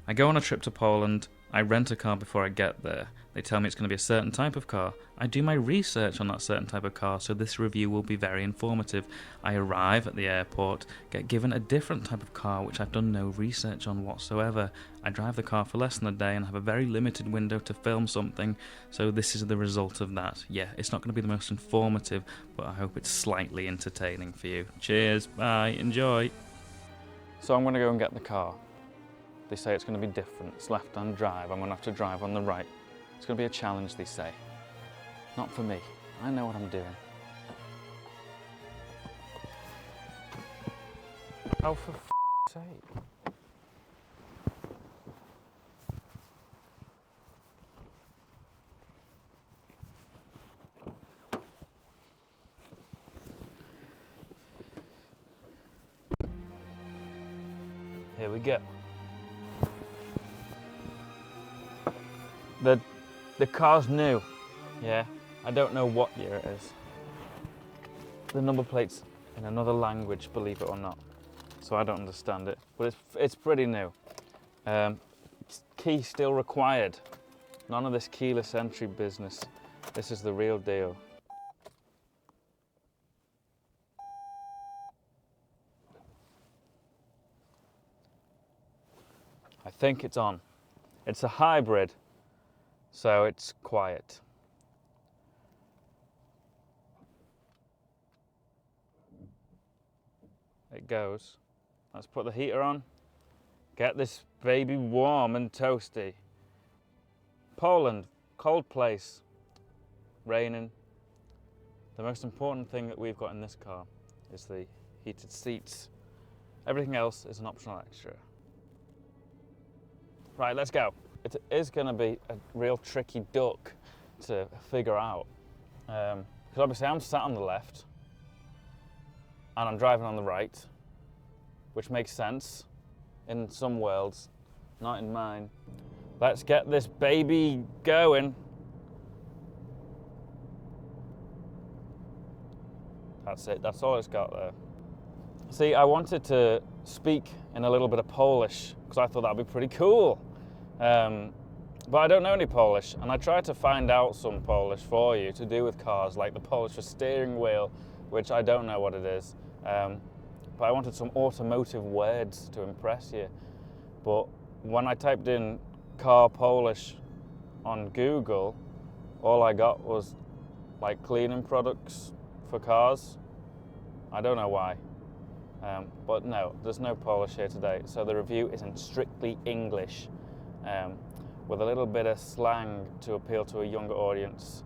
I go on a trip to Poland, I rent a car before I get there. They tell me it's going to be a certain type of car. I do my research on that certain type of car, so this review will be very informative. I arrive at the airport, get given a different type of car which I've done no research on whatsoever. I drive the car for less than a day and have a very limited window to film something, so this is the result of that. Yeah, it's not going to be the most informative, but I hope it's slightly entertaining for you. Cheers, bye, enjoy. So I'm going to go and get the car. They say it's going to be different. It's left-hand drive. I'm going to have to drive on the right. It's going to be a challenge, they say. Not for me. I know what I'm doing. Oh, for f***'s sake. Here we go. The car's new, yeah. I don't know what year it is. The number plate's in another language, believe it or not, so I don't understand it. But it's pretty new. Key still required. None of this keyless entry business. This is the real deal. I think it's on. It's a hybrid, so it's quiet. It goes. Let's put the heater on. Get this baby warm and toasty. Poland, cold place, raining. The most important thing that we've got in this car is the heated seats. Everything else is an optional extra. Right, let's go. It is going to be a real tricky duck to figure out. Because obviously I'm sat on the left and I'm driving on the right, which makes sense in some worlds, not in mine. Let's get this baby going. That's it, that's all it's got there. See, I wanted to speak in a little bit of Polish because I thought that'd be pretty cool. But I don't know any Polish, and I tried to find out some Polish for you to do with cars, like the Polish for steering wheel, which I don't know what it is. But I wanted some automotive words to impress you. But when I typed in car Polish on Google, all I got was like cleaning products for cars. I don't know why. But no, there's no Polish here today, so the review is in strictly English. With a little bit of slang to appeal to a younger audience.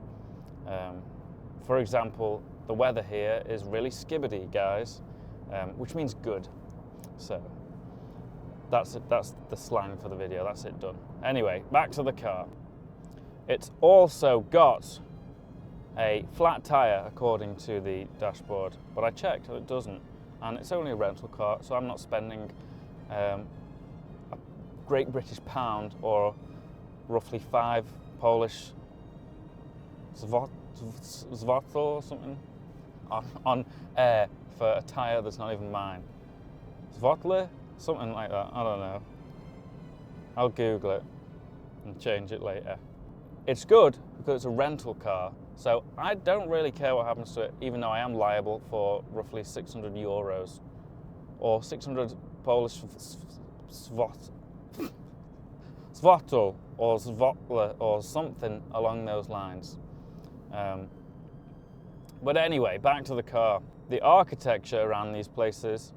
For example, the weather here is really skibbity, guys, which means good. So that's it, that's the slang for the video, that's it done. Anyway, back to the car. It's also got a flat tyre according to the dashboard, but I checked and it doesn't. And it's only a rental car, so I'm not spending a Great British pound or roughly 5 Polish złoty or something on air for a tyre that's not even mine. Złoty? Something like that, I don't know. I'll Google it and change it later. It's good because it's a rental car, so I don't really care what happens to it, even though I am liable for roughly 600 euros or 600 Polish złoty or złotle or something along those lines. But anyway, back to the car. The architecture around these places,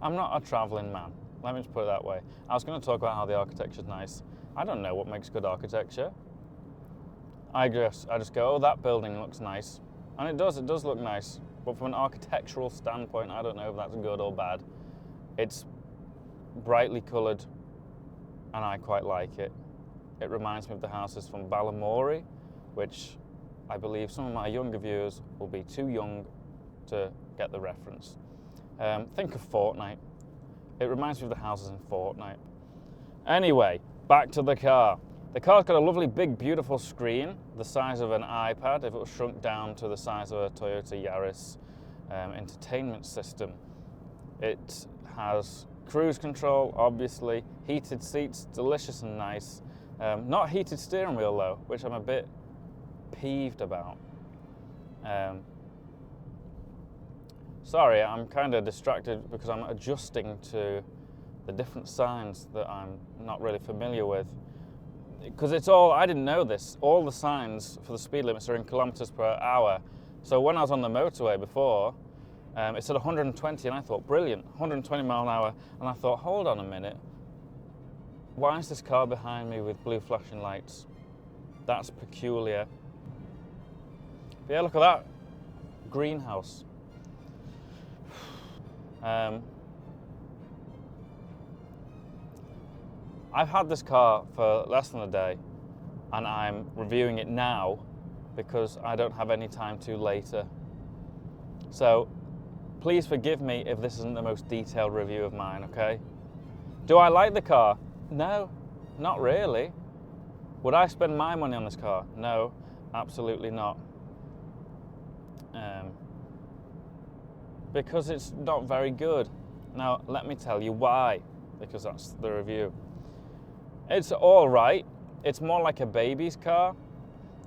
I'm not a travelling man, let me just put it that way. I was going to talk about how the architecture's nice. I don't know what makes good architecture. I just go, oh, that building looks nice. And it does look nice. But from an architectural standpoint, I don't know if that's good or bad. It's brightly coloured, and I quite like it. It reminds me of the houses from Balamory, which I believe some of my younger viewers will be too young to get the reference. Think of Fortnite. It reminds me of the houses in Fortnite. Anyway, back to the car. The car's got a lovely, big, beautiful screen, the size of an iPad if it was shrunk down to the size of a Toyota Yaris entertainment system. It has Cruise control, obviously. Heated seats, delicious and nice. Not heated steering wheel though, which I'm a bit peeved about. Sorry, I'm kind of distracted because I'm adjusting to the different signs that I'm not really familiar with. Because it's all, I didn't know this, all the signs for the speed limits are in kilometers per hour. So when I was on the motorway before, it said 120 and I thought, brilliant, 120 mile an hour. And I thought, hold on a minute, why is this car behind me with blue flashing lights? That's peculiar. But yeah, look at that, greenhouse. I've had this car for less than a day and I'm reviewing it now because I don't have any time to later. So please forgive me if this isn't the most detailed review of mine, okay? Do I like the car? No, not really. Would I spend my money on this car? No, absolutely not. Because it's not very good. Now, let me tell you why, because that's the review. It's all right. It's more like a baby's car.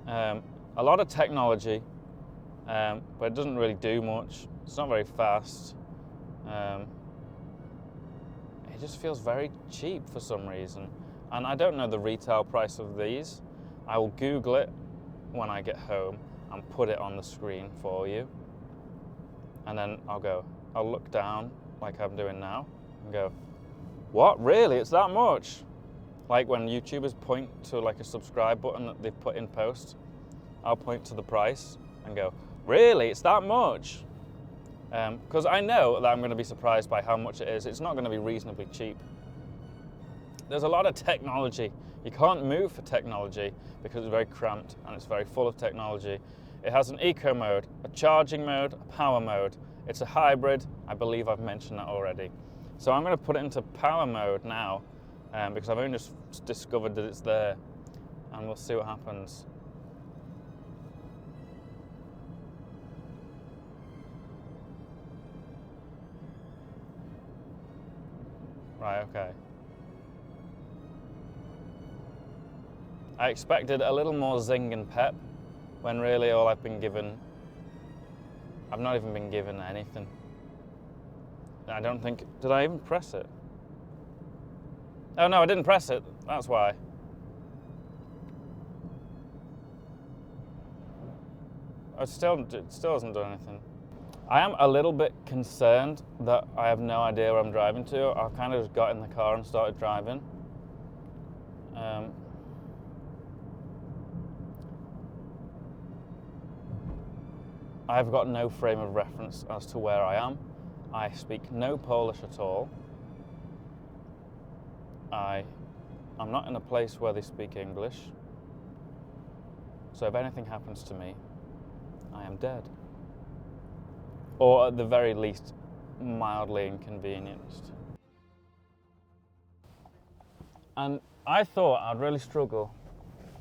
A lot of technology, but it doesn't really do much. It's not very fast. It just feels very cheap for some reason. And I don't know the retail price of these. I will Google it when I get home and put it on the screen for you. And then I'll look down like I'm doing now and go, what, really? It's that much? Like when YouTubers point to like a subscribe button that they've put in post, I'll point to the price and go, really? It's that much? Because I know that I'm going to be surprised by how much it is. It's not going to be reasonably cheap. There's a lot of technology. You can't move for technology because it's very cramped and it's very full of technology. It has an eco mode, a charging mode, a power mode. It's a hybrid. I believe I've mentioned that already. So I'm going to put it into power mode now because I've only just discovered that it's there, and we'll see what happens. Right, okay. I expected a little more zing and pep, when really all I've not even been given anything. I don't think, did I even press it? Oh no, I didn't press it, that's why. It still hasn't done anything. I am a little bit concerned that I have no idea where I'm driving to. I kind of just got in the car and started driving. I've got no frame of reference as to where I am. I speak no Polish at all. I'm not in a place where they speak English. So if anything happens to me, I am dead. Or at the very least, mildly inconvenienced. And I thought I'd really struggle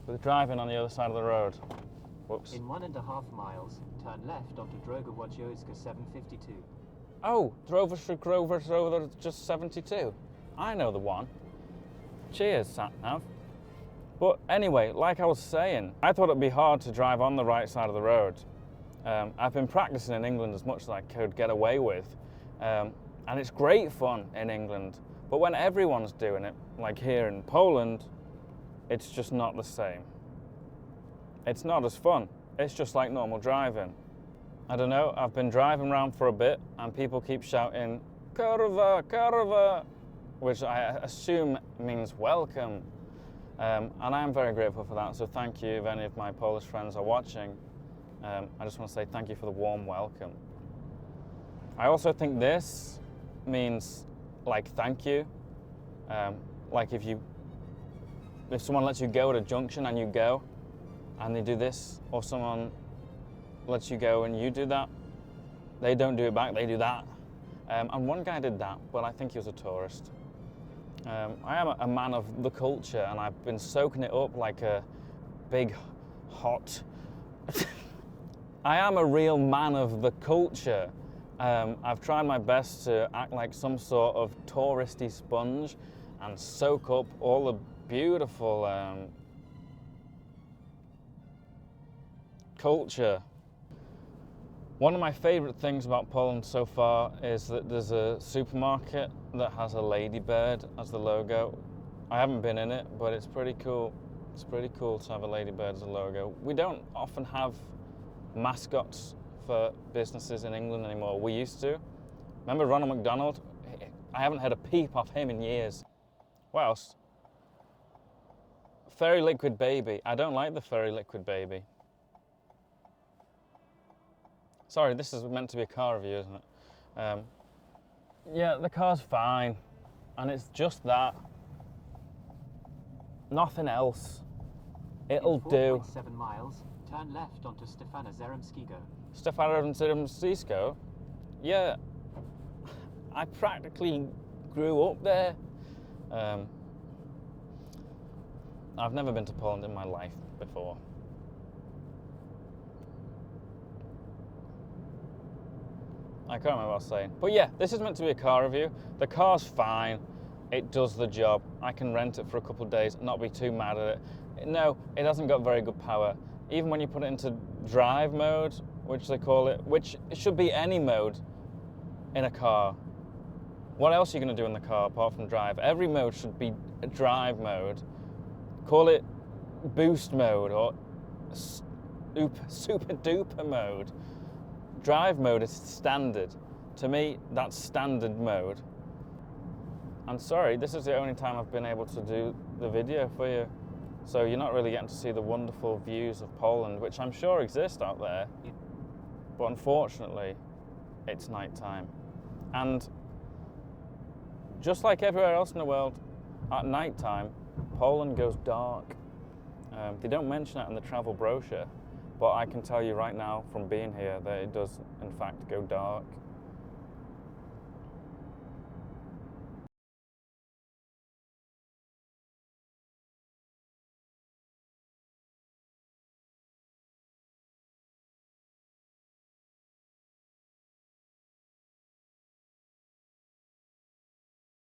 with driving on the other side of the road. Whoops. In 1.5 miles, turn left onto Droga Wojciechowska 752. Oh, Droga just 72. I know the one. Cheers, sat-nav. But anyway, like I was saying, I thought it'd be hard to drive on the right side of the road. I've been practicing in England as much as I could get away with. And it's great fun in England. But when everyone's doing it, like here in Poland, it's just not the same. It's not as fun. It's just like normal driving. I don't know, I've been driving around for a bit and people keep shouting, "Kurwa, kurwa," which I assume means welcome. And I am very grateful for that, so thank you if any of my Polish friends are watching. I just want to say thank you for the warm welcome. I also think this means like thank you. Like if someone lets you go at a junction and you go, and they do this, or someone lets you go and you do that, they don't do it back, they do that. And one guy did that, but I think he was a tourist. I am a man of the culture, and I've been soaking it up like a big, hot... I am a real man of the culture, I've tried my best to act like some sort of touristy sponge and soak up all the beautiful culture. One of my favourite things about Poland so far is that there's a supermarket that has a ladybird as the logo. I haven't been in it, but it's pretty cool. It's pretty cool to have a ladybird as a logo. We don't often have mascots for businesses in England anymore. We used to. Remember Ronald McDonald? I haven't heard a peep off him in years. What else? Fairy Liquid Baby. I don't like the Fairy Liquid Baby. Sorry, this is meant to be a car review, isn't it? Yeah, the car's fine. And it's just that. Nothing else. It'll do. 4.7 miles, turn left onto Stefana Zaremskiego. Stefana Zaremskiego? Yeah. I practically grew up there. I've never been to Poland in my life before. I can't remember what I was saying. But yeah, this is meant to be a car review. The car's fine. It does the job. I can rent it for a couple of days and not be too mad at it. No, it hasn't got very good power. Even when you put it into drive mode, which they call it, which it should be any mode in a car. What else are you going to do in the car apart from drive? Every mode should be a drive mode. Call it boost mode or super duper mode. Drive mode is standard. To me, that's standard mode. I'm sorry, this is the only time I've been able to do the video for you. So you're not really getting to see the wonderful views of Poland, which I'm sure exist out there. But unfortunately, it's night time. And just like everywhere else in the world, at night time, Poland goes dark. They don't mention it in the travel brochure, but I can tell you right now from being here that it does in fact go dark.